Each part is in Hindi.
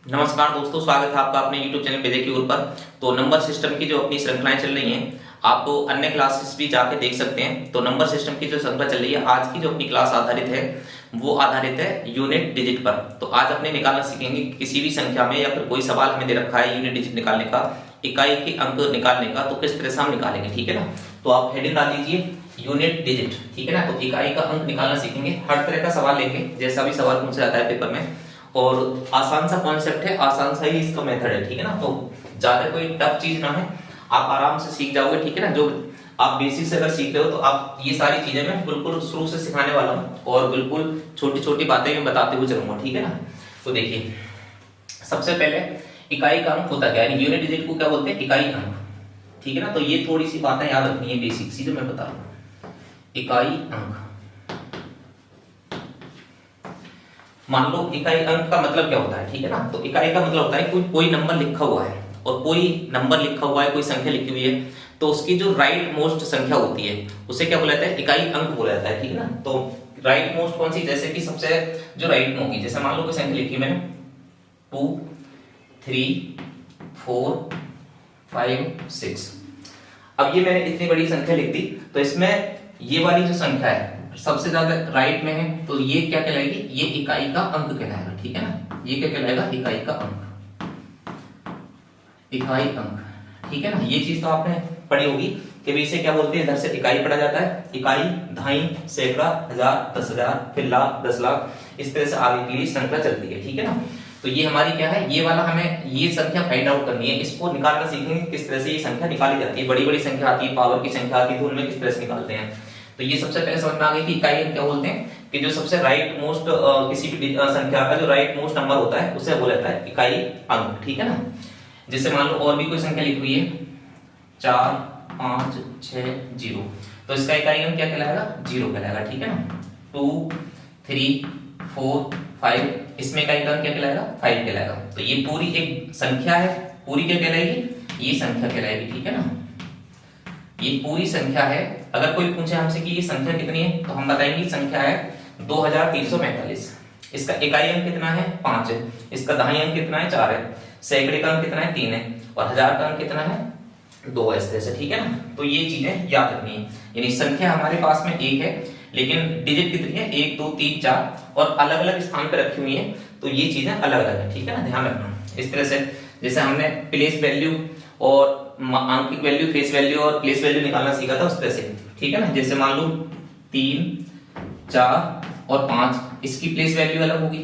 नमस्कार दोस्तों, स्वागत है आपका अपने YouTube चैनल बेदे की ओर पर। तो नंबर सिस्टम की जो अपनी श्रृंखलाएं चल रही हैं, आप अन्य क्लासेस भी जाके देख सकते हैं। तो नंबर सिस्टम की जो श्रृंखला चल रही है, आज की जो अपनी क्लास आधारित है वो आधारित है यूनिट डिजिट पर। तो आज अपने निकालना सीखेंगे किसी भी संख्या में या फिर कोई सवाल हमें दे रखा है यूनिट डिजिट निकालने का, इकाई के अंक निकालने का, तो किस तरह से हम निकालेंगे। ठीक है ना। तो आप हेडिंग डाल दीजिए यूनिट डिजिट। ठीक है ना। तो इकाई का अंक निकालना सीखेंगे, हर तरह का सवाल लेंगे, जैसा भी सवाल पूछा जाता है पेपर में। और आसान सा कॉन्सेप्ट है, आसान सा ही इसका मेथड है। ठीक है ना। तो ज्यादा कोई टफ चीज ना है, आप आराम से सीख जाओगे। ठीक है ना। जो आप बेसिक से अगर सीख रहे हो तो आप ये सारी चीजें मैं बिल्कुल शुरू से सिखाने वाला हूँ और बिल्कुल छोटी छोटी बातें मैं बताते हुए चलूंगा। ठीक है ना। तो देखिए, सबसे पहले इकाई का अंक होता क्या है, यूनिट डिजिट को क्या बोलते हैं, इकाई अंक। ठीक है ना। तो ये थोड़ी सी बातें याद रखनी है, बेसिक सी जो मैं बता रहा हूँ। इकाई अंक, मान लो इकाई अंक का मतलब क्या होता है। ठीक है ना। तो इकाई का मतलब होता है कोई नंबर लिखा हुआ है और कोई नंबर लिखा हुआ है, कोई संख्या लिखी हुई है, तो उसकी जो राइट मोस्ट संख्या होती है उसे क्या बोला जाता है, इकाई अंक बोला जाता है। ठीक है ना। तो राइट मोस्ट कौन सी, जैसे कि सबसे जो राइट में होगी, जैसे मान लो कोई संख्या लिखी मैंने 2 3 4 5 6। अब ये मैंने इतनी बड़ी संख्या लिख दी, तो इसमें ये वाली जो संख्या है सबसे ज्यादा राइट में है, तो ये क्या कहलाएगी, ये इकाई का अंक कहलाएगा। ठीक है ना। ये क्या कहलाएगा, इकाई का अंक, इकाई अंक। ठीक है ना। ये चीज तो आपने पढ़ी होगी कि भी इसे क्या बोलते हैं, इधर से इकाई पढ़ा जाता है, इकाई, दहाई, सैकड़ा, हजार, 10,000, फिर लाख, 10 लाख, इस तरह से आगे के लिए संख्या चलती है। ठीक है ना। तो ये हमारी क्या है, ये वाला हमें ये संख्या फाइंड आउट करनी है, इसको निकालना सीखेंगे किस तरह से ये संख्या निकाली जाती है। बड़ी बड़ी संख्या आती है, पावर की संख्या आती है, तो उनमें किस तरह से निकालते हैं। तो ये सबसे पहले समझ में आ गई कि इकाई अंक क्या बोलते हैं, कि जो सबसे राइट मोस्ट किसी भी संख्या का जो राइट मोस्ट नंबर होता है उसे बोला जाता है इकाई अंक। ठीक है ना। जैसे मान लो और भी कोई संख्या लिखी हुई है 4 5 6 0, तो इसका इकाई अंक क्या कहलाएगा, 0 कहलाएगा। ठीक है ना। 2 3 4 5, इसमें इकाई अंक क्या कहलाएगा, 5 कहलाएगा। तो ये पूरी एक संख्या है, पूरी क्या कहलाएगी, ये संख्या कहलाएगी। ठीक है ना। ये पूरी संख्या है। अगर कोई पूछे हमसे कि ये संख्या कितनी है, तो हम बताएंगे संख्या है 2345। इसका इकाई अंक कितना है, 5 है। इसका दहाई अंक कितना है, 4 है। सैकड़े का अंक कितना है, 3 है। और हजार का अंक कितना है, 2 है। इस तरह से। ठीक है ना। तो ये चीजें याद रखनी है, यानी संख्या हमारे पास में एक है, लेकिन डिजिट कितनी है, 1 2 3 4, और अलग अलग स्थान पर रखी हुई है, तो ये चीजें अलग अलग है। ठीक है ना, ध्यान रखना। इस तरह से जैसे हमने प्लेस वैल्यू और आंकिक वैल्यू, फेस वैल्यू और प्लेस वैल्यू निकालना सीखा था, उस तरह से। ठीक है ना। जैसे मान लो 3 4 और 5, इसकी प्लेस वैल्यू अलग होगी,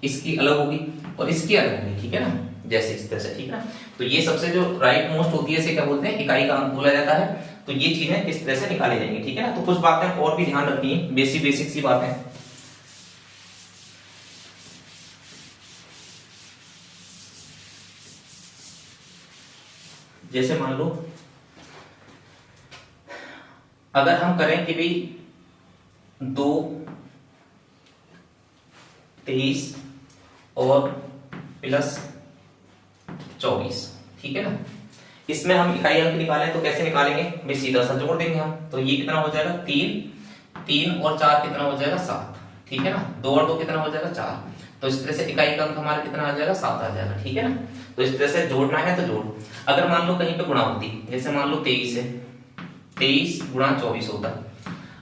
इसकी अलग होगी और इसकी अलग होगी। ठीक है ना, जैसे इस तरह से। ठीक है ना। तो ये सबसे जो राइट मोस्ट होती है इसे क्या बोलते हैं, इकाई का अंक बोला जाता है। तो ये चीजें किस तरह से निकाली जाएंगी। ठीक है ना। तो कुछ बातें और भी ध्यान रखनी है, बेसिक सी बातें। जैसे मान लो अगर हम करें कि भाई 2 23 और प्लस 24। ठीक है ना। इसमें हम इकाई अंक निकालें तो कैसे निकालेंगे भाई, सीधा सा जोड़ देंगे हम। तो ये कितना हो जाएगा, 3 और 4 कितना हो जाएगा, 7। ठीक है ना। 2 और 2 कितना हो जाएगा, 4। तो इस तरह से इकाई का अंक हमारा कितना आ जाएगा, 7 आ जाएगा। ठीक है ना। तो इस तरह से जोड़ना है तो जोड़। अगर मान लो कहीं पे गुणा होती, जैसे मान लो 23 है, 23 गुणा 24 होता।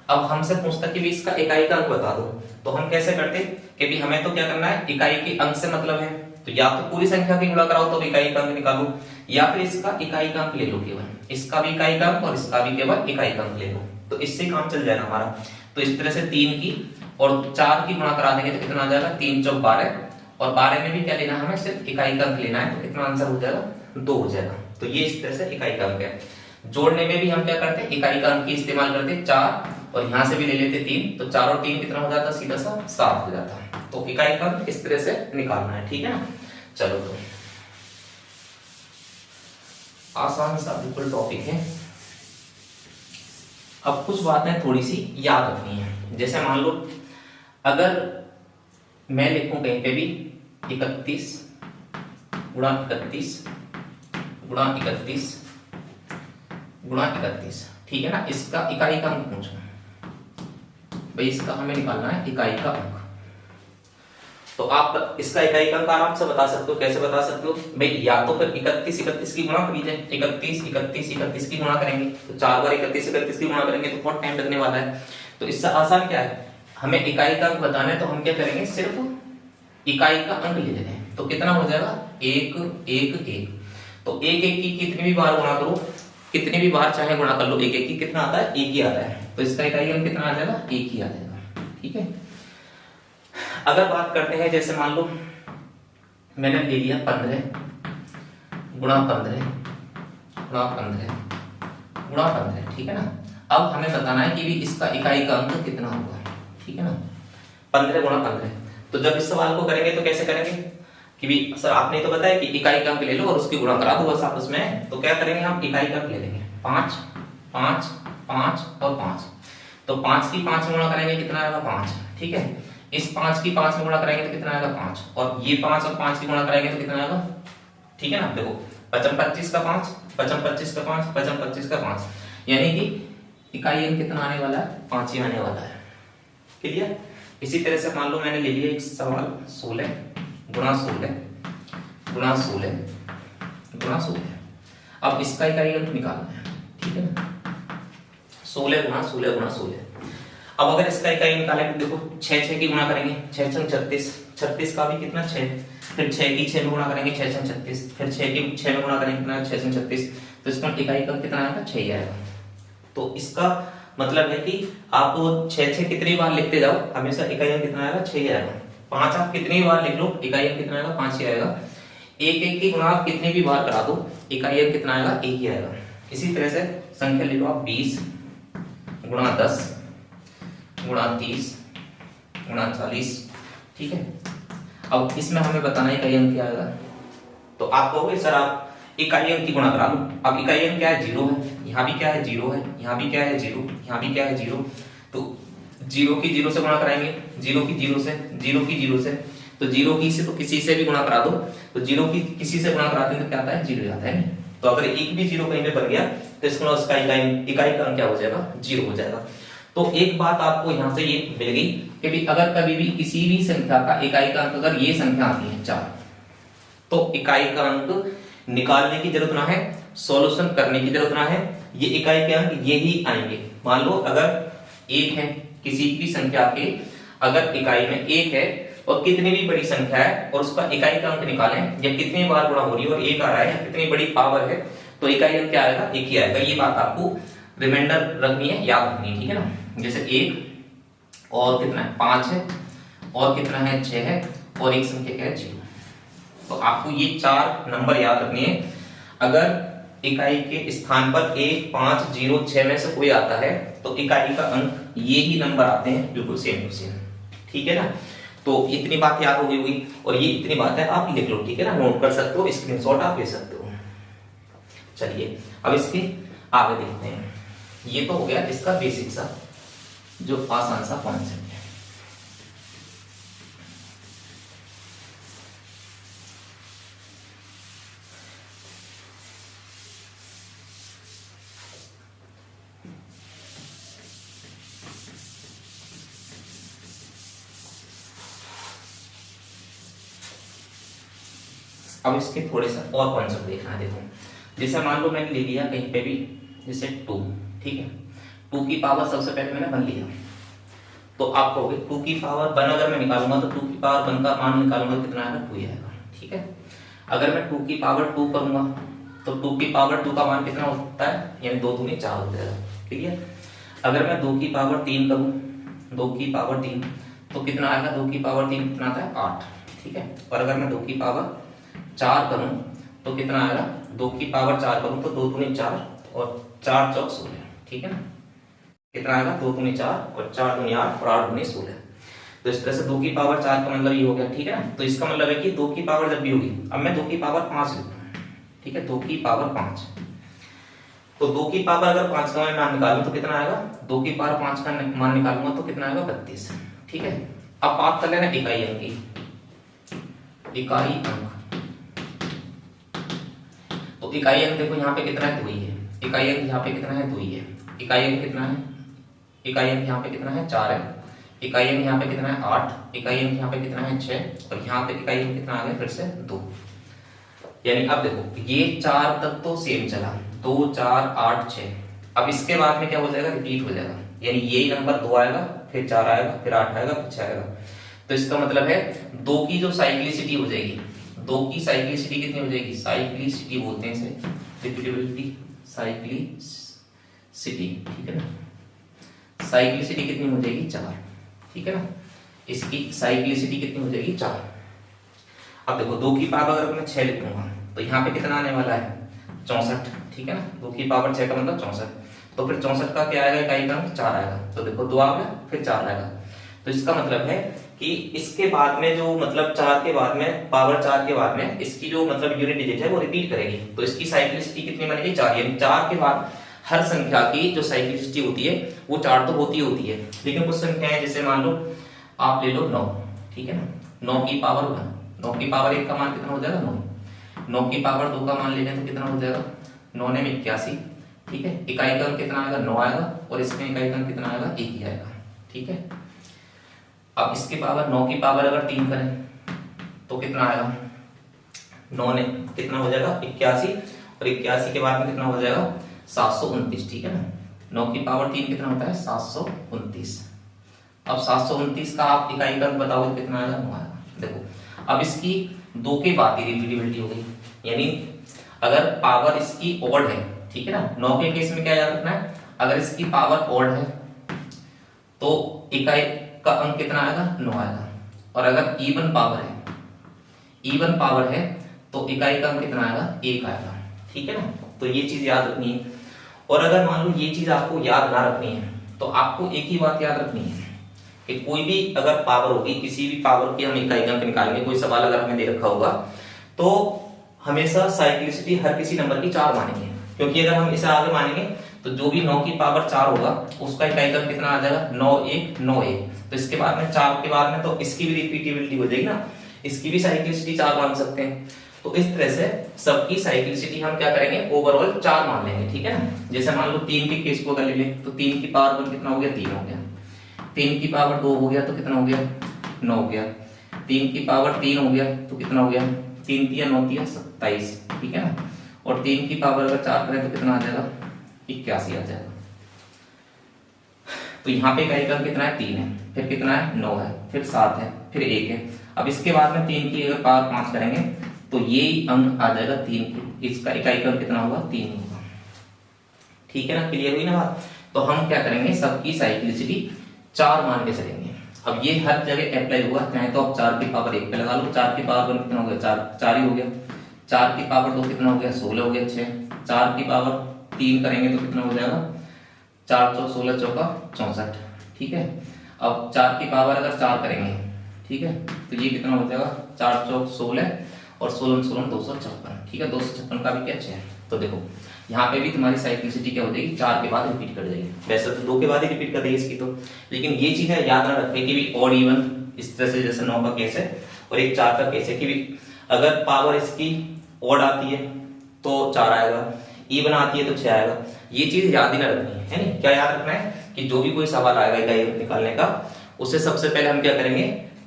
अब हमसे पूछता कि भी इसका इकाई का अंक बता दो, तो हम कैसे करते कि भी हमें तो क्या करना है, इकाई के अंक से मतलब है, तो या तो पूरी संख्या की गुणा कराओ तो इकाई का अंक निकालो, या फिर इसका इकाई का अंक ले लो केवल, इसका भी इकाई का अंक और इसका भी केवल इकाई का अंक ले लो, तो इससे काम चल जाएगा हमारा। तो इस तरह से 3 की और 4 की गुणा करा देंगे तो कितना आ जाएगा, 3 चौक 12, और 12 में भी क्या लेना है, हमें सिर्फ इकाई का अंक लेना है, तो कितना आंसर हो जाएगा, 2 हो जाएगा। तो ये इस तरह से इकाई का अंक है। जोड़ने में भी हम क्या करते हैं, इकाई का अंक की इस्तेमाल करते हैं, 4 और यहां से भी ले लेते 3, तो 4 और 3 कितना हो जाता, सीधा सा 7 हो जाता। तो इकाई का अंक इस तरह से निकालना है। ठीक है ना। चलो, तो आसान सा बिल्कुल टॉपिक है। अब कुछ बातें थोड़ी सी याद रखनी है। जैसे मान लो अगर मैं लिखूं कहीं पे भी 31 गुणा 31 गुणा 31 गुणा 31। ठीक है ना। इसका इकाई का अंक पूछो भाई, इसका हमें निकालना है इकाई का अंक। तो आप इसका इकाई का अंक आराम से बता सकते हो। कैसे बता सकते हो भाई, या तो फिर 31 31 की गुणा करी जाए, 31 31 31 की गुणा करेंगे तो 4 बार 31 31 की गुणा करेंगे तो बहुत टाइम लगने वाला है। तो इससे आसान क्या है, हमें इकाई का अंक बताना है तो हम क्या करेंगे, सिर्फ इकाई का अंक ले लेते हैं। तो कितना हो जाएगा, 1 1 1। तो 1 1 की कितनी भी बार गुणा करो, कितनी भी बार चाहे गुणा कर लो 1 1 की, कितना आता है, 1 ही आता है। तो इसका इकाई अंक कितना आ जाएगा, 1 ही आ जाएगा। ठीक है। अगर बात करते हैं, जैसे मान लो मैंने ले लिया 15 गुणा 15 गुणा 15 गुणा 15, ठीक है ना। अब हमें बताना है कि भी इसका इकाई का अंक कितना होगा, ठीक है ना। 15 गुणा 15, तो जब इस सवाल को करेंगे तो कैसे करेंगे कि भी सर आपने तो बताया कि इकाई का अंक ले लो और उसकी गुणा करा दो बस आपस में। तो क्या करेंगे, हम इकाई का अंक ले लेंगे 5 5 5 और 5। तो 5 की 5 में गुणा करेंगे कितना आएगा, 5, ठीक है। इस 5 की 5 में गुणा करेंगे तो कितना आएगा, 5, और ये 5 और 5 की गुणा करेंगे तो कितना आएगा, ठीक है ना। देखो 55 25 का 5, 55 25 का 5, 55 25 का 5, यानी कि इकाई अंक कितना आने वाला है, 5 ही आने वाला है। क्लियर। इसी तरह से मान लो मैंने ले लिया एक सवाल 16 गुणा 16 गुणा 16 गुणा 16। अब इसका इकाई अंक निकालना है, ठीक है ना। 16 गुणा 16 गुणा 16। अब अगर इसका इकाई निकालें तो देखो 6 6 की गुणा करेंगे, 6 6 36, 36 का भी कितना 6, फिर 6 की 6 में गुणा करेंगे 6 6 36, फिर 6 की 6 में गुणा करेंगे कितना 6 6 36। तो इसका इकाई का कितना आएगा, 6 ही आएगा। तो इसका मतलब है कि आप 6 6 कितनी बार लिखते जाओ हमेशा इकाई अंक कितना आएगा, 6 ही आएगा। 5 आप कितनी बार लिख लो इकाई अंक कितना आएगा, 5 ही आएगा। 1 1 की गुणा आप कितनी भी बार करा दो इकाई अंक कितना आएगा, 1 ही आएगा। इसी तरह से संख्या ले लो आप 20 गुणा 10 गुणा 30 गुणा 40, ठीक है। अब इसमें हमें बताना है इकाई अंक क्या आएगा। तो आप कहोगे सर आप इकाई अंक की गुणा करा लो। अब इकाई अंक क्या है, 0 है, यहाँ भी क्या है 0 है, यहाँ भी क्या है 0, यहाँ भी क्या है 0। तो 0 की 0 से गुणा कराएंगे, 0 की 0 से, 0 की 0 से, तो 0 की से तो किसी से भी गुणा करा दो। तो 0 की किसी से गुणा कराते हैं तो क्या आता है, 0 आता है। तो अगर एक भी 0 कहीं पे बन गया तो इसका उसका इकाई का अंक क्या हो जाएगा, 0 हो जाएगा। तो एक बात आपको यहां से ये मिल गई कि भी अगर कभी भी किसी भी संख्या का इकाई का अंक अगर ये संख्या आती है 4, तो इकाई का अंक निकालने की जरूरत ना है, सॉल्यूशन करने की जरूरत ना है, ये इकाई के अंक ये ही आएंगे। मान लो अगर 1 है, किसी भी संख्या के अगर इकाई में 1 है और कितनी भी बड़ी संख्या है और उसका इकाई का अंक निकालें, या कितनी बार गुणा हो रही है और 1 आ रहा है, या कितनी बड़ी पावर है, तो इकाई अंक क्या आएगा, 1 ही आएगा। ये बात आपको रिमाइंडर रखनी है, याद रखनी है, ठीक है ना। जैसे 1 और कितना है 5 है, और कितना है 6 है, और एक संख्या क्या है 0। तो आपको ये 4 नंबर याद रखनी है। अगर इकाई के स्थान पर 1 5 0 6 में से कोई आता है तो इकाई का अंक ये ही नंबर आते हैं, बिल्कुल सेम टू सेम, ठीक है ना। तो इतनी बात याद हो गई होगी, और ये इतनी बात है आप लिख लो, ठीक है ना, नोट कर सकते हो, स्क्रीनशॉट आप ले सकते हो। चलिए अब इसके आगे देखते हैं। ये तो हो गया इसका बेसिक सा जो आसान सा कॉन्सेप्ट है। अब इसके थोड़े से और कॉन्सेप्ट देखना है। देखो जैसे मान लो मैंने ले लिया कहीं पे भी जैसे 2, ठीक है, 2 की पावर सबसे पहले मैंने 1 लिया, तो आप कहोगे 2 की पावर 1 अगर मैं निकालूंगा तो 2 की पावर 1 का मान निकालूंगा कितना आएगा, 2 आएगा, ठीक है। अगर मैं 2 की पावर 2 करूंगा तो 2 की पावर 2 का मान कितना होता है, यानी 2 दूनी 4 हो जाएगा, ठीक है। अगर मैं 2 की पावर 3 करूं, 2 की पावर 3 तो कितना आएगा, 2 की पावर 3 कितना आता है 8, ठीक है। और अगर मैं 2 की पावर 4 करूं तो कितना आएगा, 2 की पावर 4 करूं तो 2 दूनी 4 और 4 चौक 16, ठीक है ना। कितना आएगा, 2 दूनी 4 और 4 दूनी 8 और 8 दूनी 16। तो इस तरह से 2 की पावर 4 का मतलब ये हो गया, ठीक है ना। तो इसका मतलब है कि 2 की पावर जब भी होगी, अब मैं 2 की पावर 5 लिखूं, ठीक है, 2 की पावर 5, तो 2 की पावर अगर 5 का मैं मान निकालूं तो कितना आएगा, 2 की पावर 5 का मान निकालूंगा तो कितना आएगा 32, ठीक है। अब बात कर लेना इकाई अंक की, इकाई अंक। तो इकाई अंक देखो यहाँ पे कितना है, 2 ही है। इकाई अंक यहाँ पे कितना है, 2 ही है। इकाई अंक कितना है, इकाई अंक यहाँ पे कितना है 4 है। इकाई अंक यहाँ पे कितना है 8, इकाई अंक यहाँ पे कितना है 6, और यहाँ पे इकाई अंक कितना आ गया फिर से 2। यानी अब देखो ये 4 तक तो सेम चला, 2 4 8 6। अब इसके बाद में क्या हो जाएगा, रिपीट हो जाएगा, यानी यही नंबर 2 आएगा, फिर 4 आएगा, फिर 8 आएगा, फिर 6 आएगा। तो इसका मतलब है 2 की जो साइक्लिसिटी हो जाएगी, 2 की साइक्लिसिटी कितनी हो जाएगी, साइक्लिसिटी बोलते हैं इसे, रिपीटेबिलिटी, साइक्लिसिटी, ठीक है ना। साइक्लिसिटी कितनी हो जाएगी 4, ठीक है ना। इसकी साइक्लिसिटी कितनी हो जाएगी 4। अब देखो 2 की पावर अगर मैं 6 लिखूंगा तो यहाँ पे कितना आने वाला है 64, ठीक है ना। 2 की पावर 6 का मतलब 64, तो फिर 64 का क्या आएगा, इकाई का 4 आएगा। तो देखो 2 आ गया, फिर 4 आएगा। तो इसका मतलब है कि इसके बाद में जो मतलब 4 के बाद में, पावर 4 के बाद में इसकी जो मतलब यूनिट डिजिट है वो रिपीट करेगी। तो इसकी साइक्लिसिटी कितनी बनेगी 4, यानी 4 के बाद हर संख्या की जो साइक्लिसिटी होती है वो 4 तो होती है, लेकिन कुछ संख्याएं जैसे मान लो आप ले लो 9, ठीक है ना। 9 की पावर 1, 9 की पावर 1 का मान कितना हो जाएगा 9, 9 की पावर 2 का मान ले लें तो कितना हो जाएगा 9 ने 81, ठीक है। इकाई का अंक कितना आएगा 9 आएगा, और इसमें इकाई का अंक कितना आएगा 1 ही आएगा, ठीक है। अब इसकी पावर 9 की पावर अगर 3 करें तो कितना आएगा, 9 ने कितना हो जाएगा 81, और 81 के बाद में कितना हो जाएगा 729, ठीक है ना। 9 की पावर 3 कितना होता है 729। अब 729 का आप इकाई का अंक बताओगे तो कितना आएगा 9 आएगा। देखो अब इसकी 2 के बाद ही रिपीटेबिलिटी हो गई, यानी अगर पावर इसकी ऑड है, ठीक है ना। 9 के केस में क्या याद रखना है, अगर इसकी पावर ऑड है तो इकाई का अंक कितना आएगा 9 आएगा, और अगर इवन पावर है तो इकाई का अंक कितना आएगा 1 आएगा, ठीक है ना। तो ये चीज याद रखनी है। और अगर मान लो ये चीज आपको याद ना रखनी है तो आपको एक ही बात याद रखनी है कि कोई भी अगर पावर होगी, किसी भी पावर की हम इकाई अंक निकालेंगे, कोई सवाल अगर हमें दे रखा होगा तो हमेशा साइक्लिसिटी हर किसी नंबर की 4 मानेंगे, क्योंकि अगर हम इसे आगे मानेंगे तो जो भी 9 की पावर 4 होगा उसका इकाई अंक कितना आ जाएगा 9 1 9 1। तो इसके बाद में 4 के बाद में तो इसकी भी रिपीटेबिलिटी हो जाएगी ना, इसकी भी साइक्लिसिटी 4 मान सकते हैं। तो इस तरह से सबकी साइक्लिसिटी हम क्या करेंगे ओवरऑल 4 मान लेंगे, ठीक है ना। जैसे मान लो 3 के केस को अगर ले लें तो 3 की पावर 1 कितना हो गया 3 हो गया, 3 की पावर 2 हो गया तो कितना हो गया 9 हो गया, 3 की पावर 3 हो गया तो कितना हो गया 3 3 9 3 27, ठीक है ना। और 3 की पावर अगर 4 करें तो कितना आ जाएगा 81 आ जाएगा। तो यहाँ पे इकाई का कितना है 3 है, फिर कितना है 9 है, फिर 7 है, फिर 1 है। अब इसके बाद में 3 की अगर पावर 5 करेंगे तो ये अंक आ जाएगा 3, इसका इकाई का अंक कितना होगा 3 होगा, ठीक है ना। क्लियर हुई ना बात। तो हम क्या करेंगे सबकी साइक्लिसिटी 4 मान के चलेंगे। अब ये हर जगह अप्लाई होगा, चाहे तो आप 4 की पावर 1 पे लगा लो, 4 की पावर 1 कितना हो गया 4 ही हो गया, 4 की पावर 2 कितना हो गया 16 हो गया 6, 4 की पावर 3 करेंगे तो कितना हो जाएगा 4 4 16 चौका 64, ठीक है। अब 4 की पावर अगर 4 करेंगे, ठीक है, तो ये कितना हो जाएगा 4 चौक 16 और 16 16 256, ठीक है। 256 का भी क्या 6। तो देखो यहाँ पे भी तुम्हारी साइक्लिसिटी क्या हो जाएगी 4 के बाद रिपीट कर जाएगी, वैसे तो 2 के बाद ही रिपीट कर देगी इसकी तो, लेकिन ये चीजें याद ना रखें कि भी ऑड इवन इस तरह से, जैसे 9 का केस है और एक 4 का केस है कि भी अगर पावर इसकी ऑड आती है तो 4 आएगा, इवन आती है तो 6 आएगा। ये चीज याद ही ना रखनी है ना। क्या याद रखना है कि जो भी कोई सवाल आएगा इकाई निकालने का, उससे सबसे पहले हम क्या करेंगे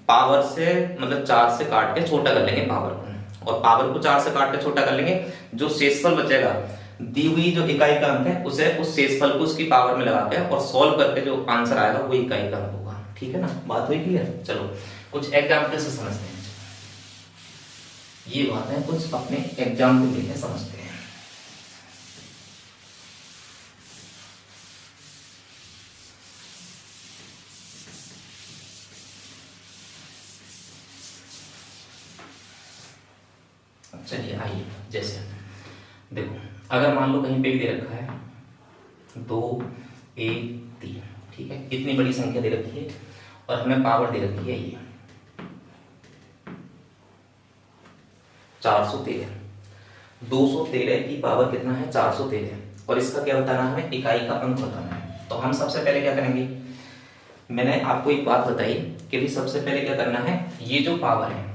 पावर से मतलब 4 से काट के छोटा कर लेंगे पावर को, और पावर को 4 से काट के छोटा कर लेंगे, जो शेषफल बचेगा दी हुई जो इकाई का अंक है उसे उस शेषफल को उसकी पावर में लगा के और सॉल्व करके जो आंसर आएगा वो इकाई का अंक होगा, ठीक है ना। बात हुई क्लियर। चलो कुछ एग्जाम्पल से समझते हैं, ये बात है कुछ अपने एग्जाम्पल लेके समझते हैं। चलिए आइए, जैसे देखो अगर मान लो कहीं पे भी दे रखा है 2 1 3, ठीक है, इतनी बड़ी संख्या दे रखी है और हमें पावर दे रखी है ये 413, 213 की पावर कितना है 413, और इसका क्या बताना है हमें इकाई का अंक बताना है। तो हम सबसे पहले क्या करेंगे, मैंने आपको एक बात बताई कि भी सबसे पहले क्या करना है, ये जो पावर है,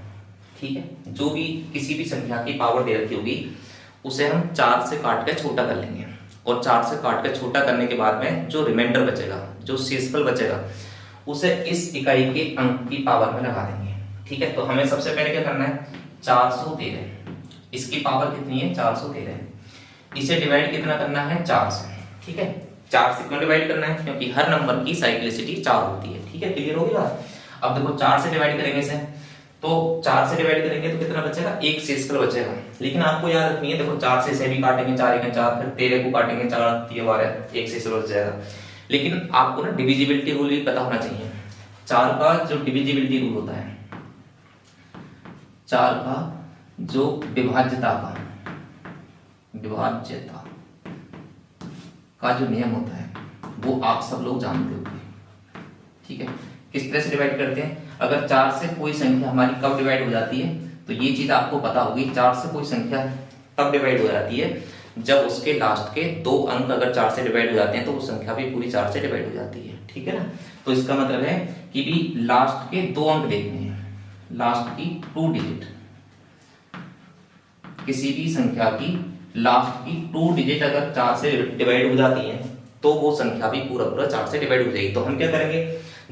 ठीक है, जो भी किसी भी संख्या की पावर दे रखी होगी उसे हम 4 से काट के छोटा कर लेंगे, और 4 से काट के छोटा करने के बाद में जो रिमाइंडर बचेगा, जो शेषफल बचेगा, उसे इस इकाई के अंक की पावर में लगा देंगे। ठीक है, तो हमें सबसे पहले क्या करना है, 413, इसकी पावर कितनी है 413, इसे डिवाइड कितना करना है 4 से। ठीक है, 4 से क्यों डिवाइड करना है, क्योंकि हर नंबर की साइक्लिसिटी 4 होती है। ठीक है, क्लियर होगी बात। अब देखो 4 से डिवाइड करेंगे इसे, तो 4 से डिवाइड करेंगे तो कितना बचेगा, एक शेषफल बचेगा। लेकिन आपको याद रखनी है, देखो 4 से इसे भी काटेंगे, 4 1 4, फिर 13 को काटेंगे, 4 3 12, एक शेषफल बच जाएगा। लेकिन आपको ना डिविजिबिलिटी रूल भी पता होना चाहिए। 4 का जो डिविजिबिलिटी रूल होता है, 4 का जो विभाज्यता का जो नियम होता है वो आप सब लोग जानते होंगे। ठीक है, किस तरह से डिवाइड करते हैं, अगर 4 से कोई संख्या हमारी कब डिवाइड हो जाती है, तो ये चीज आपको पता होगी। 4 से कोई संख्या तब डिवाइड हो जाती है जब उसके लास्ट के 2 अंक अगर 4 से डिवाइड हो जाते हैं तो वो संख्या भी पूरी 4 से डिवाइड हो जाती है। ठीक है ना, तो इसका मतलब है कि भी लास्ट के 2 अंक देखने हैं, लास्ट की 2 डिजिट, किसी भी संख्या की लास्ट की 2 डिजिट अगर 4 से डिवाइड हो जाती है तो वो संख्या भी पूरा पूरा 4 से डिवाइड हो जाएगी। तो हम क्या करेंगे,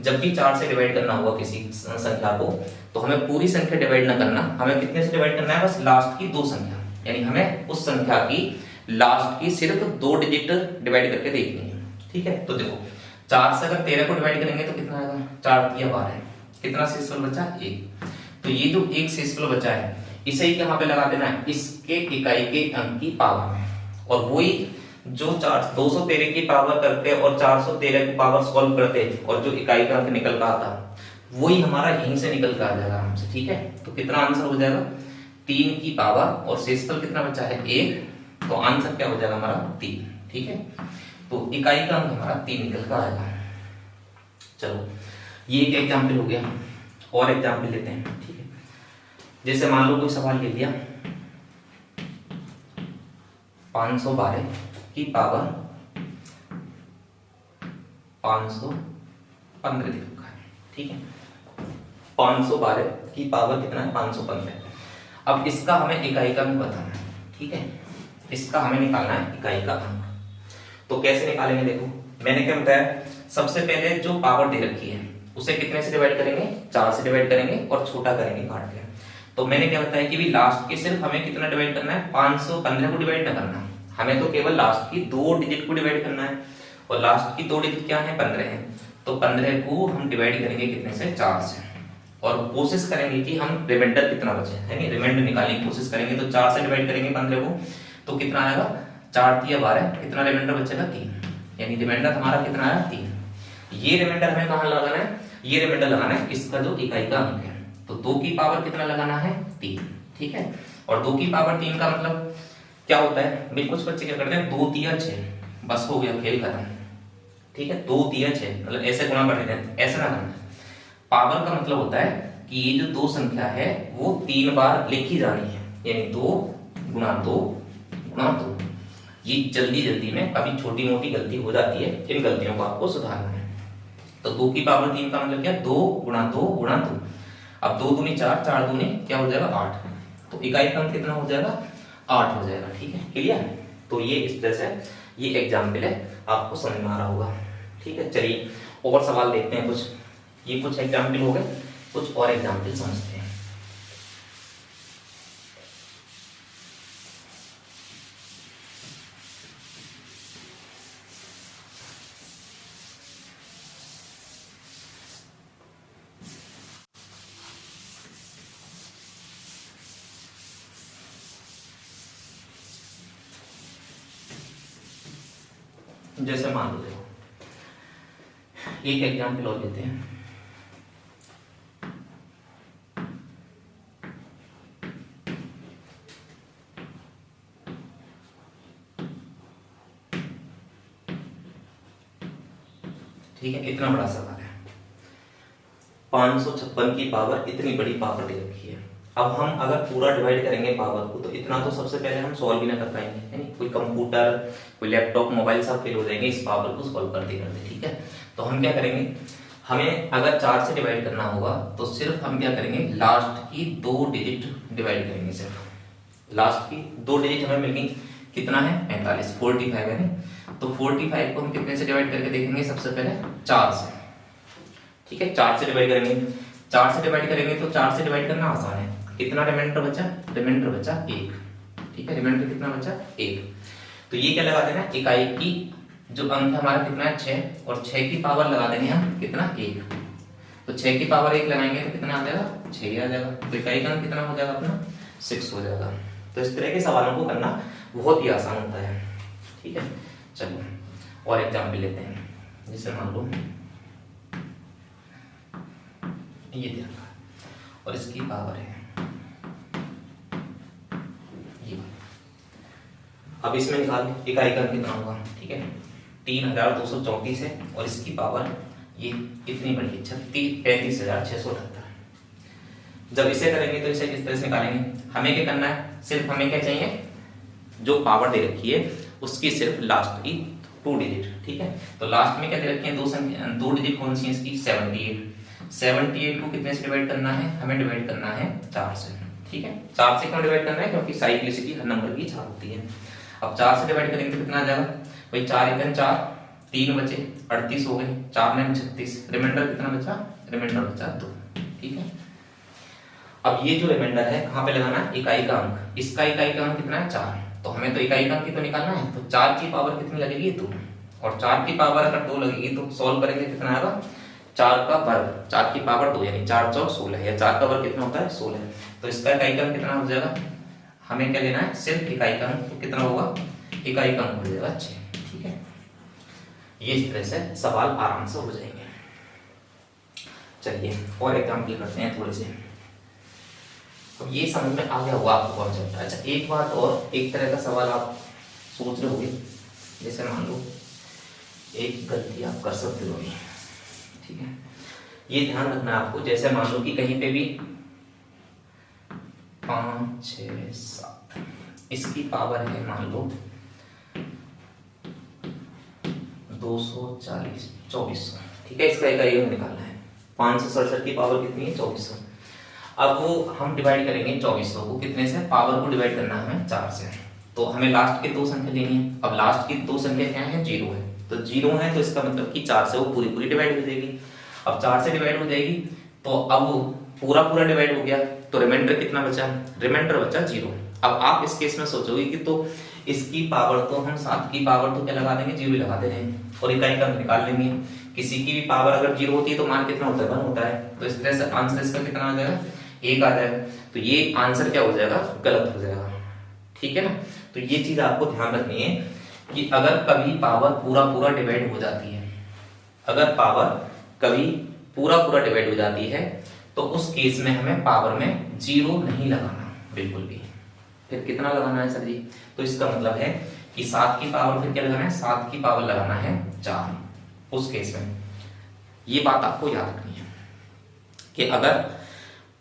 जब भी 4 से डिवाइड करना होगा किसी संख्या को, तो हमें पूरी संख्या डिवाइड ना करना, हमें कितने से डिवाइड करना है, बस लास्ट की 2 संख्या, यानी हमें उस संख्या की लास्ट की सिर्फ 2 डिजिट डिवाइड करके देखनी है। ठीक है, तो देखो 4 से अगर 13 को डिवाइड करेंगे तो कितना आएगा, 4 3 12, कितना शेषफल बचा 1। तो ये जो एक शेषफल बचा है इसे ही कहां पे लगा देना है, इसके इकाई के अंक की पावर में। और वही जो 213 की पावर करते और 413 की पावर सॉल्व करते और जो इकाई का अंक निकल का आता वही हमारा यहीं से निकल कर आ जाएगा हमसे। ठीक है, तो कितना आंसर हो जाएगा 3 की पावर, और शेषफल कितना बचा है 1, तो आंसर क्या हो जाएगा हमारा 3। ठीक है, तो इकाई का अंक हमारा 3 निकल कर आएगा। चलो ये एक एग्जाम्पल हो गया, और एग्जाम्पल लेते हैं। ठीक है, जैसे मान लो कोई सवाल ले लिया, 512 की पावर 515 दे रखा है। ठीक है, 512 की पावर कितना है 515। अब इसका हमें इकाई का अंक बताना है। ठीक है, इसका हमें निकालना है इकाई का अंक। तो कैसे निकालेंगे, देखो मैंने क्या बताया, सबसे पहले जो पावर दे रखी है उसे कितने से डिवाइड करेंगे, 4 से डिवाइड करेंगे और छोटा करेंगे काट के। तो मैंने क्या बताया कि भी लास्ट के सिर्फ हमें कितना डिवाइड करना है, 515 को डिवाइड ना करना, हमें तो केवल लास्ट की 2 डिजिट को डिवाइड करना है। और लास्ट की 2 डिजिट क्या है 15 है, तो 15 को हम डिवाइड करेंगे कितने से 4 से, और कोशिश करेंगे कि हम रिमाइंडर कितना बचे है नहीं, रिमाइंडर निकालने की कोशिश करेंगे। तो 4 से डिवाइड करेंगे 15 को, तो कितना आएगा 4 3 12, कितना रिमाइंडर बचेगा 3, यानी रिमाइंडर हमारा कितना आया 3। ये रिमाइंडर हमें कहां लगाना है, ये रिमाइंडर लगाना है इसका जो इकाई का अंक है। तो 2 की पावर कितना लगाना है 3। ठीक है, और 2 की पावर 3 का मतलब क्या होता है, भाई कुछ बच्चे क्या करते हैं 2 3 6, बस हो गया खेल खत्म। ठीक है, 2 3 6 मतलब ऐसे गुणा कर देते हैं, ऐसा ना करना। पावर का मतलब होता है कि ये जो 2 संख्या है वो 3 बार लिखी जानी है, यानी 2 गुणा 2 गुणा 2। ये जल्दी जल्दी में काफी छोटी मोटी गलती हो जाती है, इन गलतियों को आपको सुधारना है। तो 2 की पावर 3 का मतलब क्या, 2 गुणा 2 गुणा 2। अब 2 दूनी 4, 4 दूनी क्या हो जाएगा 8, तो इकाई का अंक कितना हो जाएगा 8 हो जाएगा। ठीक है, क्लियर। तो ये इस तरह से ये एग्जाम्पल है, आपको समझ में आ रहा होगा। ठीक है, चलिए और सवाल देखते हैं कुछ। ये कुछ एग्जाम्पल हो गए, कुछ और एग्जाम्पल समझते हैं। जैसे मान लो देखो एक एग्जाम्पल और लेते हैं। ठीक है, इतना बड़ा सवाल है, 556 की पावर, इतनी बड़ी पावर दे रखी है। अब हम अगर पूरा डिवाइड करेंगे पावर को, तो इतना तो सबसे पहले हम सॉल्व भी ना कर पाएंगे, यानी कोई कंप्यूटर कोई लैपटॉप मोबाइल सब फेल हो जाएंगे इस पावर को सॉल्व करते करते। ठीक है, तो हम क्या करेंगे, हमें अगर 4 से डिवाइड करना होगा तो सिर्फ हम क्या करेंगे, लास्ट की 2 डिजिट डिवाइड करेंगे। सिर्फ लास्ट की 2 डिजिट हमें मिल गई, कितना है 45, 45 है। तो 45 को हम कितने से डिवाइड करके देखेंगे, सबसे पहले 4 से। ठीक है, 4 से डिवाइड करेंगे, 4 से डिवाइड करेंगे तो 4 से डिवाइड करना आसान है। कितना रिमाइंडर बचा? रिमाइंडर बचा 1। ठीक है, रिमाइंडर कितना बचा? 1। तो ये क्या लगा देना, इकाई की जो अंक हमारा कितना है 6, और 6 की पावर लगा देंगे हम कितना 1। तो 6 की पावर 1 लगाएंगे तो कितना आ जाएगा? 6 आ जाएगा। तो इकाई का अंक कितना हो जाएगा अपना? 6 हो जाएगा। तो इस तरह के सवालों को करना बहुत ही आसान होता है। ठीक है, चलो और एग्जाम्पल लेते हैं। जैसे मान लो ये दे रखा है और इसकी पावर है ये। अब इसमें निकाल इकाई का अंक कितना होगा? ठीक है, 3234 है और इसकी पावर ये इतनी बड़ी है 35,678। जब इसे करेंगे तो इसे किस तरह से निकालेंगे? हमें क्या करना है, सिर्फ हमें क्या चाहिए, जो पावर दे रखी है उसकी सिर्फ लास्ट की 2 डिजिट। ठीक है, तो लास्ट में क्या दे रखी है? 2 संख्या, 2 डिजिट कौन सी है इसकी? 78। 78 को कितने से डिवाइड करना है? हमें डिवाइड करना है 4 से। ठीक है, 4 से क्यों डिवाइड करना है? क्योंकि साइक्लिसिटी हर नंबर की 4 होती है। अब 4 से डिवाइड करेंगे तो कितना आ जाएगा भाई? 4 एकम 4, 3 बचे 38 हो गए, 4 में 36, रिमाइंडर कितना बचा? रिमाइंडर बचा 2। ठीक है, अब ये जो रिमाइंडर है कहाँ पे लगाना है? इकाई का अंक। इसका इकाई का अंक कितना है? 4। तो हमें तो इकाई का अंक ही तो निकालना है। तो 4 की पावर कितनी लगेगी? 2। और 4 की पावर अगर 2 लगेगी तो सॉल्व करेंगे कितना आएगा? 4 का वर्ग, 4 की पावर 2 यानी 4 चौक 16, या 4 का वर्ग कितना होता है? 16। तो इसका इकाई का अंक कितना हो जाएगा? हमें क्या लेना है? सिर्फ इकाई का अंक। तो कितना होगा? इकाई का अंक हो जाएगा 6। ठीक है, ये इस तरह से सवाल आराम से हो जाएंगे। चलिए और एग्जाम्पल करते हैं थोड़े से। अब ये समझ में आ गया होगा आपको कॉन्सेप्ट। अच्छा, एक बात और, एक तरह का सवाल आप सोच रहे होंगे, जैसे मान लो एक गलती आप कर सकते हो। ठीक है, ये ध्यान रखना है आपको। जैसे मान लो कि कहीं पे भी 5, 6, 7 इसकी पावर है मान लो 240, 2400। ठीक है, इसका इकाई निकालना है। 567 की पावर कितनी है? 2400। अब वो हम डिवाइड करेंगे 2400 को कितने से? पावर को डिवाइड करना है हमें 4 से। तो हमें लास्ट के 2 संख्या लेनी है। अब लास्ट की 2 संख्या क्या है? 0 है। तो 0 है तो इसका मतलब कि 4 से वो पूरी पूरी डिवाइड हो जाएगी। अब 4 से डिवाइड हो जाएगी तो अब वो पूरा पूरा डिवाइड हो गया, तो रिमाइंडर कितना बचा? रिमाइंडर बचा 0। अब आप इस केस में सोचोगे कि तो इसकी पावर तो हम 7 की पावर तो क्या लगा देंगे? 0 लगा दे रहे हैं और इकाई का निकाल लेंगे। किसी की भी पावर अगर 0 होती है तो मान कितना होता है? 1 होता है। तो इस तरह से आंसर इसका कितना आ जाएगा? 1 आ जाएगा। तो ये आंसर क्या हो जाएगा? गलत हो जाएगा। ठीक है ना, तो ये चीज आपको ध्यान रखनी है कि अगर कभी पावर पूरा पूरा डिवाइड हो जाती है, अगर पावर कभी पूरा पूरा डिवाइड हो जाती है तो उस केस में हमें पावर में 0 नहीं लगाना बिल्कुल भी। फिर कितना लगाना है सर जी? तो इसका मतलब है कि 7 की पावर फिर क्या लगाना है? 7 की पावर लगाना है 4 उस केस में। ये बात आपको याद रखनी है कि अगर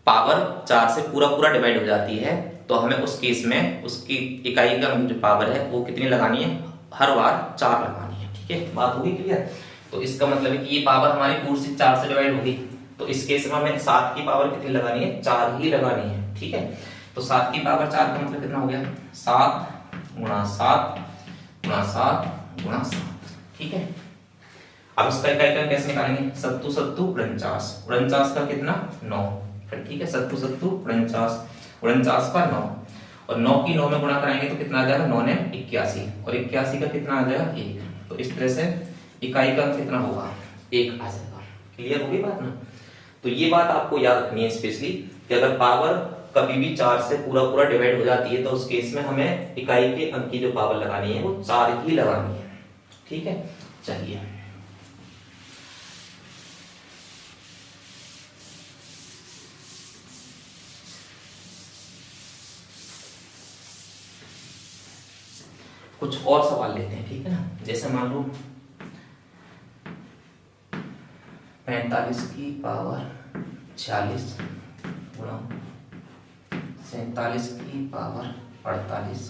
पावर 4 से पूरा पूरा डिवाइड हो जाती है तो हमें उस केस में उसकी इकाई का जो पावर है वो कितनी लगानी है? हर बार 4 लगानी है। ठीक है, बात होगी क्लियर? तो इसका मतलब है कि ये पावर हमारी पूरी से 4 से डिवाइड होगी, तो इस केस में हमें 7 की पावर कितनी लगानी है? 4 ही लगानी है। ठीक है, तो 7 की पावर 4 का मतलब कितना हो गया? 7 गुणा 7 गुणा 7 गुणा 7। ठीक है, अब इसका इकाई का कैसे निकालेंगे? 7 7 49, 49 का कितना? 9। फिर ठीक है, 7 7 49, 49 का 9 और 9 की 9 में गुणा कराएंगे तो कितना आ जाएगा? 9 ने 81 और 81 का कितना आ जाएगा? 1। तो इस तरह से इकाई का कितना होगा? 1 आ जाएगा। क्लियर होगी बात ना? तो ये बात आपको याद रखनी है स्पेशली कि अगर पावर कभी भी 4 से पूरा पूरा डिवाइड हो जाती है तो उस केस में हमें इकाई के अंक की जो पावर लगानी है वो 4 ही लगानी है। ठीक है, चलिए कुछ और सवाल लेते हैं। ठीक है ना, जैसे मान लो 45 की पावर 46 गुणा 47 की पावर 48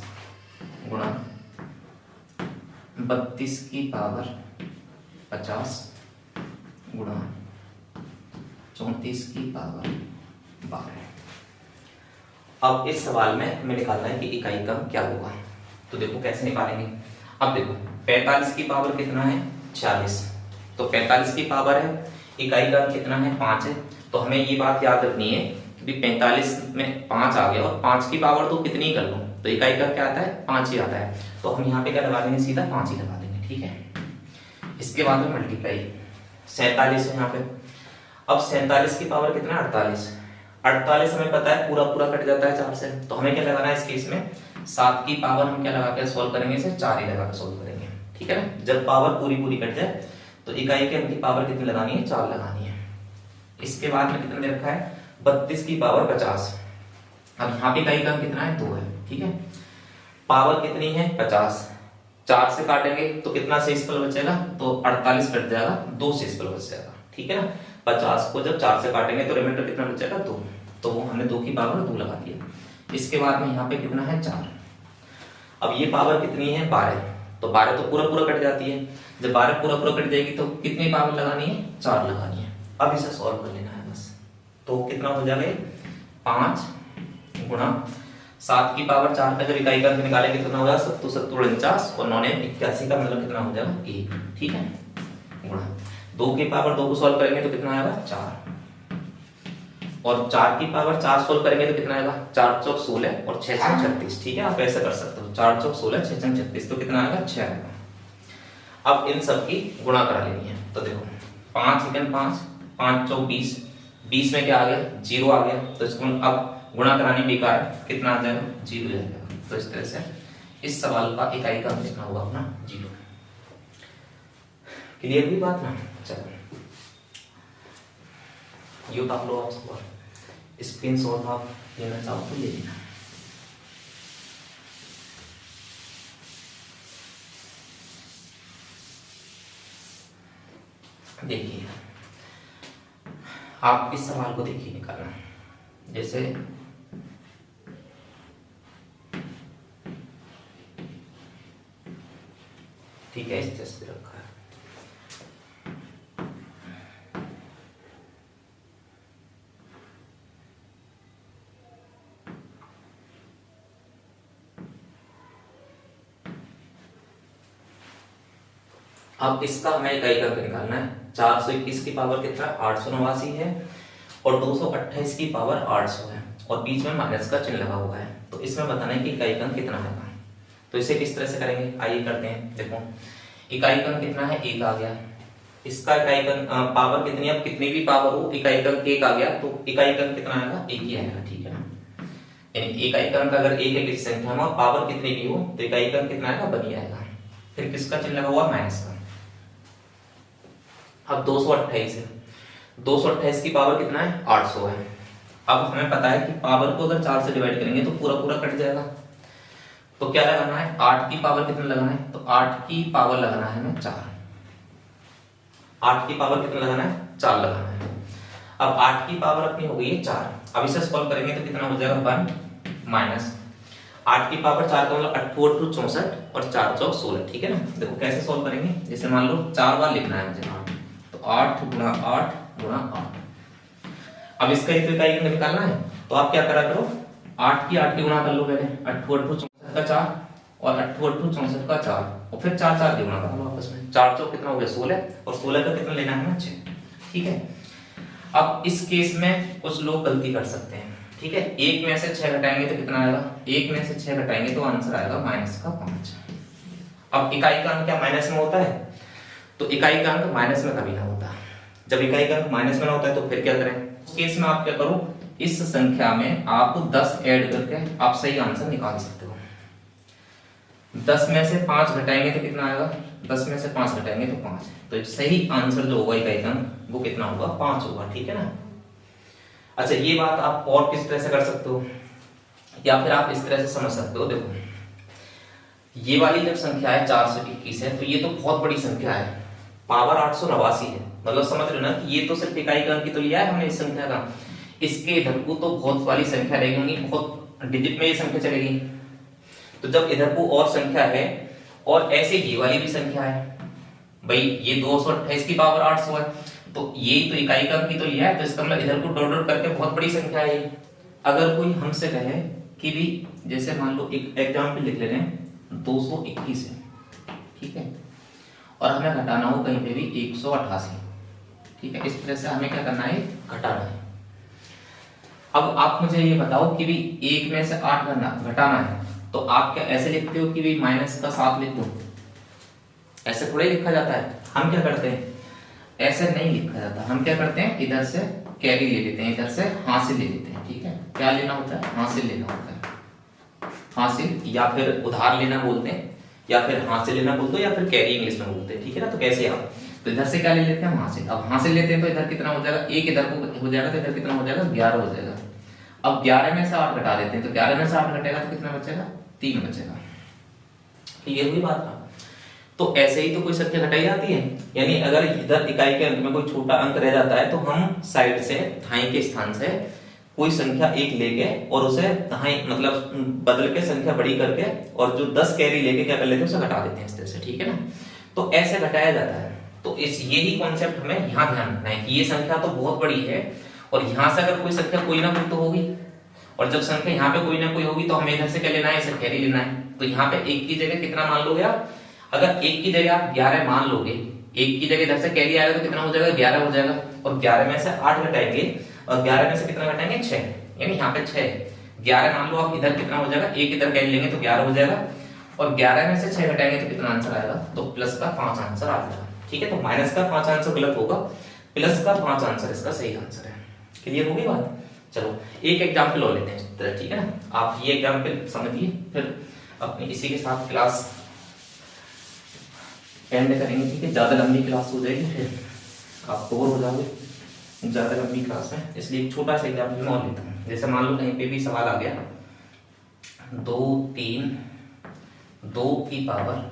गुणा 32 की पावर 50 गुणा 34 की पावर 12। अब इस सवाल में हमें निकालना है कि इकाई का क्या होगा। तो देखो कैसे निकालेंगे। अब देखो 45 की पावर कितना है? 46। तो 45 की पावर है, इकाई का अंक कितना है 5 है, तो हमें ये बात याद रखनी है कि 45 में 5 आ गया और 5 की पावर तो कितनी कर लूं, तो इकाई का क्या आता है 5 ही आता है, तो हम यहाँ पे क्या लगा देंगे, सीधा 5 ही लगा देंगे। ठीक है, इसके बाद में मल्टीप्लाई 47 है यहाँ पे। अब 47 की पावर कितना है 48, 48 हमें पता है पूरा पूरा कट जाता है 4 से, तो हमें क्या लगाना है इस केस में 7 की पावर हम क्या लगा के सॉल्व करेंगे, इसे 4 ही लगा के सॉल्व करेंगे। ठीक है ना, जब पावर पूरी पूरी कट जाए तो इकाई के अंक की पावर कितनी लगानी है 4 लगानी है। इसके बाद में कितना दे रखा है 32 की पावर 50। अब यहाँ पे इकाई का अंक कितना है 2 है। ठीक है, पावर कितनी है 50, 4 से काटेंगे तो कितना शेषफल बचेगा, तो 48 कट जाएगा, 2 शेषफल बच जाएगा। ठीक है ना, 50 को जब 4 से काटेंगे तो रिमाइंडर कितना बचेगा 2, तो वो हमने 2 की पावर 2 लगा दिया। इसके बाद में यहाँ पे कितना है 4। अब ये पावर कितनी है 12, तो 12 तो पूरा पूरा कट जाती है, जब 12 पूरा पूरा कट जाएगी तो कितनी पावर लगानी है 4 लगानी है। अब इसे सॉल्व कर लेना है बस, तो कितना हो जाएगा 5 गुणा 7 की पावर 4 का जब इकाई का अंक निकालेंगे कितना होगा 7 7 49 और 9 81 का मतलब कितना हो जाएगा 1। ठीक है, गुणा 2 की पावर 2 को सॉल्व करेंगे तो कितना आएगा 4, और 4 की पावर 4 सोल्व करेंगे तो कितना आएगा 4 चौक 16 और 6 चौक 36। ठीक है, आप ऐसे कर सकते हो 4 चौक 16 6 चौक 36, तो कितना आएगा 6 आएगा। अब इन सब की गुणा करा लेनी है, तो देखो 5 सेकंड 5 5 चौक 20, 20 में क्या आ गया 0 आ गया, तो इसको अब गुणा करानी बेकार है, कितना आ जाएगा 0 जाएगा। तो इस तरह से इस सवाल का इकाई का अंक कितना होगा अपना 0। क्लियर हुई बात ना। चलो ये आप लो, आप सवाल स्क्रीनशॉट आप लेना चाहो तो ले लेना। देखिए आप इस सवाल को देखिए निकालना, जैसे ठीक है इस तरह से रखा है। अब इसका हमें इकाई का अंक निकालना है। 421 की पावर कितना 889 है और 228 की पावर 800 है और बीच में माइनस का चिन्ह लगा हुआ है, तो इसमें बताना है कि इकाई का अंक कितना है। तो इसे किस तरह से करेंगे, आइए करते हैं। देखो इकाई का अंक कितना है 1 आ गया, इसका इकाई का पावर कितनी, अब कितनी भी पावर हो इकाई का अंक 1 आ गया तो इकाई का अंक कितना आएगा 1 ही आएगा। ठीक है ना, यानी इकाई का अंक अगर 1 है किसी संख्या में पावर कितनी भी हो तो इकाई का अंक कितना आएगा 1 ही आएगा। फिर किसका चिन्ह लगा हुआ माइनस का। अब 228 है, 228 की पावर कितना है 800 है। अब हमें पता है कि पावर को अगर 4 से डिवाइड करेंगे तो पूरा पूरा कट जाएगा, तो क्या लगाना है 8 की पावर कितना लगाना है, तो 8 की पावर लगाना है हमें 4, 8 की पावर कितना लगाना है 4 लगाना है। अब 8 की पावर अपनी हो गई है 4, अब इसे सॉल्व करेंगे तो कितना हो जाएगा 1 माइनस 8 की पावर 4 का मतलब 8 8 64 और 4 चौक 16। ठीक है ना, देखो कैसे सॉल्व करेंगे, जैसे मान लो 4 बार लिखना है मुझे, तो 8 गुणा 8 गुणा 8। अब इसका इकाई अंक निकालना है तो आप क्या करा करो 8 की गुणा कर लो पहले, 8 8 64 का 4 और 8 8 64 का 4 और फिर 4 4 की गुणा कर लो आपस में, 4 चौक कितना हो गया 16 और 16 का कितना लेना है हमें 6। ठीक है, अब इस केस में कुछ लोग गलती कर सकते हैं। ठीक है, 1 में से 6 घटाएंगे तो कितना आएगा, 1 में से 6 घटाएंगे तो आंसर आएगा माइनस का 5। अब इकाई का अंक क्या माइनस में होता है, तो इकाई का अंक माइनस में कभी ना होता। जब इकाई का अंक माइनस में ना होता है तो फिर क्या करें, उस केस में आप क्या करो, इस संख्या में आप 10 ऐड करके आप सही आंसर निकाल सकते हो। 10 में से 5 घटाएंगे तो कितना आएगा, 10 में से 5 घटाएंगे तो 5, तो सही आंसर जो होगा इकाई का अंक वो कितना होगा 5 होगा। ठीक है ना। अच्छा ये बात आप और किस तरह से कर सकते हो, या फिर आप इस तरह से समझ सकते हो। देखो ये वाली जब संख्या है 421 है तो ये तो बहुत बड़ी संख्या है, पावर 889 है, मतलब समझ रहे हो ना कि ये तो सिर्फ इकाई का अंक ही तो लिया है हमने इस संख्या का, इसके इधर को तो बहुत वाली संख्या रहेगी, बहुत डिजिट में ये संख्या चलेगी। तो जब इधर को और संख्या है और ऐसे ये वाली भी संख्या है, भाई ये 228 की पावर 800 है तो ये तो इकाई का अंक ही तो लिया है, तो इसका मतलब इधर को डॉट डॉट करके बहुत बड़ी संख्या है ये। अगर कोई हमसे कहे कि भी जैसे मान लो एक एग्जाम्पल लिख ले रहे हैं 221 है, ठीक है, और हमें घटाना हो कहीं पे भी 188, ठीक है, इस तरह से हमें क्या करना है, घटाना है। अब आप मुझे ये बताओ कि भी 1 में से 8 घटाना है, तो आप क्या ऐसे लिखते हो कि भी माइनस का 7 लिख दो? ऐसे थोड़ा ही लिखा जाता है। हम क्या करते हैं, ऐसे नहीं लिखा जाता। हम क्या करते हैं, इधर से कैरी ले लेते हैं, इधर से हासिल ले लेते हैं। ठीक है, क्या लेना होता है, हासिल लेना होता है। हासिल या फिर उधार लेना बोलते हैं, या फिर हासिल लेना बोलते हो, या फिर कैरी इंग्लिश में बोलते हैं। ठीक है ना, तो कैसे आप, तो इधर से क्या ले लेते हैं, हासिल। अब हासिल लेते हैं तो इधर कितना हो जाएगा, 1 इधर को हो जाएगा, तो इधर कितना हो जाएगा, 11 हो जाएगा। अब 11 में से 8 घटा देते हैं, तो 11 में से 8 घटेगा तो कितना बचेगा, 3 बचेगा। क्लियर हुई बात ना? तो ऐसे ही तो कोई संख्या घटाई जाती है। यानी अगर इधर इकाई के अंक में कोई छोटा अंक रह जाता है, तो हम साइड से दाएं के स्थान से कोई संख्या 1 लेके और उसे दाएं मतलब बदल के संख्या बड़ी करके और जो 10 कैरी लेके क्या कर लेते हैं, उसे घटा देते हैं इस तरह से। ठीक है ना, तो ऐसे घटाया जाता है। तो इस यही कॉन्सेप्ट हमें यहाँ ध्यान रखना है कि ये संख्या तो बहुत बड़ी है और यहाँ से अगर कोई संख्या कोई ना कोई तो होगी, और जब संख्या यहाँ पे कोई ना कोई होगी तो हमें इधर से क्या लेना है, इसे कैरी लेना है। तो यहाँ पे 1 की जगह कितना मान लोगे आप, अगर 1 की जगह आप 11 मान लोगे, 1 की जगह इधर से कैरी आएगा तो कितना हो जाएगा, 11 हो जाएगा। और 11 में से 8 घटाएंगे और 11 में से कितना घटाएंगे, 6, यानी यहाँ पे 6। 11 मान लो आप, इधर कितना हो जाएगा, 1 इधर कैरी लेंगे तो 11 हो जाएगा, और 11 में से 6 घटाएंगे तो कितना आंसर आएगा, तो प्लस का 5 आंसर आ जाएगा। ठीक है, तो माइनस का 5 आंसर गलत होगा, प्लस का 5 आंसर इसका सही आंसर है। क्लियर होगी बात? चलो एक एग्जाम्पल और लेते हैं इस तरह। ठीक है ना, आप ये एग्जाम्पल समझिए, फिर अपनी इसी के साथ क्लास एंड करेंगे। ठीक है, ज्यादा लंबी क्लास हो जाएगी, फिर आप बोर हो जाओगे ज्यादा लंबी क्लास में, इसलिए एक छोटा सा एग्जाम्पल मैं और लेता हूँ। जैसे मान लो कहीं पे भी सवाल आ गया 2 3 2 की पावर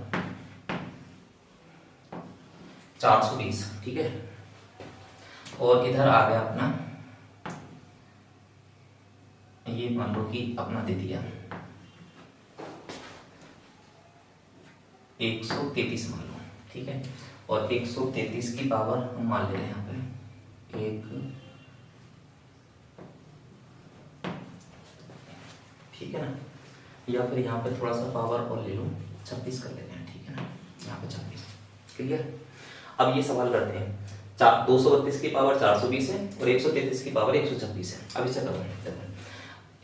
420। ठीक है, और इधर आ गया अपना, ये मान लो कि अपना दे दिया 133 मान लो। ठीक है, और 133 की पावर हम मान ले रहे हैं यहाँ पे 1, ठीक है ना, या फिर यहाँ पे थोड़ा सा पावर और ले लो, 26 कर लेते हैं। ठीक है ना, यहाँ पे 26। क्लियर? अब ये सवाल करते हैं, 232 की पावर 420 है और 133 की पावर 126 है। अब इसे करो,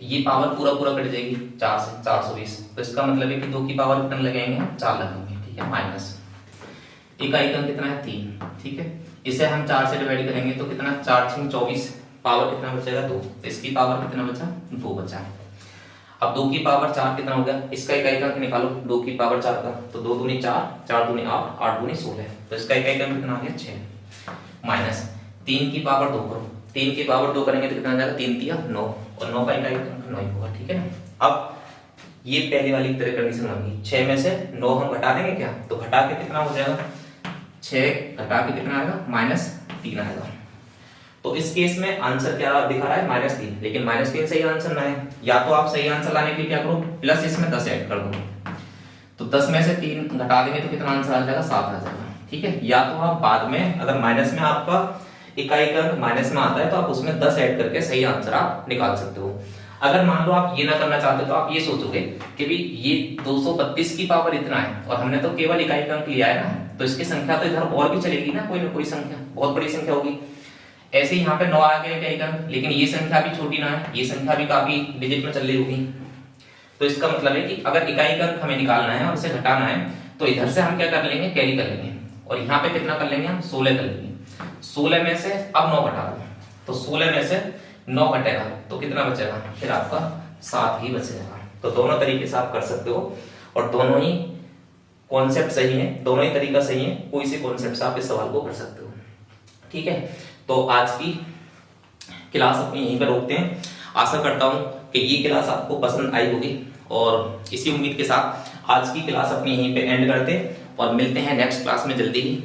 ये पावर पूरा कट जाएगी 4 से 420, तो इसका मतलब है कि 2 की पावर कितना लगेंगे, 4 लगेंगे। ठीक है, माइनस इकाई का कितना है, 3। ठीक है, इसे हम 4 से डिवाइड करेंगे तो कितना, 4 6 24, पावर कितना बचेगा, 2। इसकी पावर कितना बचा, 2 बचा। अब 2 की पावर 4 कितना हो गया, इसका इकाई का निकालो 2 की पावर 4 का, तो 2 दूनी 4, 4 दूनी 8, 8 दूनी 16, तो इसका इकाई का कितना आ गया, 6। माइनस 3 की पावर 2 करो, 3 की पावर 2 करेंगे तो कितना आ जाएगा, 3 3 9, और 9 का इकाई 9 ही होगा। ठीक है ना, अब ये पहले वाली तरह कंडीशन होगी, 6 में से 9 हम घटा देंगे क्या, तो घटा के कितना हो जाएगा, 6 घटा के कितना आएगा, -3 आएगा। तो इस केस में आंसर क्या दिखा रहा है, -3, लेकिन -3 सही आंसर ना है। या तो आप सही आंसर लाने के लिए क्या करो, प्लस इसमें 10 ऐड कर दो, तो 10 में से 3 घटा देंगे तो कितना आंसर आ जाएगा, 7 आ जाएगा। ठीक है, या तो आप बाद में अगर माइनस में आपका इकाई का माइनस में आता है तो आप उसमें 10 ऐड करके सही आंसर आप निकाल सकते हो। अगर मान लो आप ये ना करना चाहते तो आप ये सोचोगे कि भी ये 232 की पावर इतना है और हमने तो केवल इकाई का अंक लिया है ना, तो इसकी संख्या तो इधर और भी चलेगी ना, कोई ना कोई संख्या बहुत बड़ी संख्या होगी। ऐसे यहाँ पे 9 आ गया इकाई का अंक, लेकिन ये संख्या भी छोटी ना है, ये संख्या भी काफी डिजिट में चल रही होगी। तो इसका मतलब है कि अगर इकाई का अंक हमें निकालना है और इसे घटाना है तो इधर से हम क्या कर लेंगे, कैरी कर लेंगे, और यहाँ पे कितना कर लेंगे हम, 16 कर लेंगे। 16 में से अब 9 घटा दो, तो 16 में से 9 घटेगा तो कितना बचेगा, फिर आपका 7 ही बचेगा। तो दोनों तरीके से आप कर सकते हो और दोनों ही कॉन्सेप्ट सही है, दोनों ही तरीका सही है, कोई से कॉन्सेप्ट से आप इस सवाल को कर सकते हो। ठीक है, तो आज की क्लास अपनी यहीं पर रोकते हैं। आशा करता हूं कि ये क्लास आपको पसंद आई होगी और इसी उम्मीद के साथ आज की क्लास अपनी यहीं पे एंड करते हैं और मिलते हैं नेक्स्ट क्लास में जल्दी ही।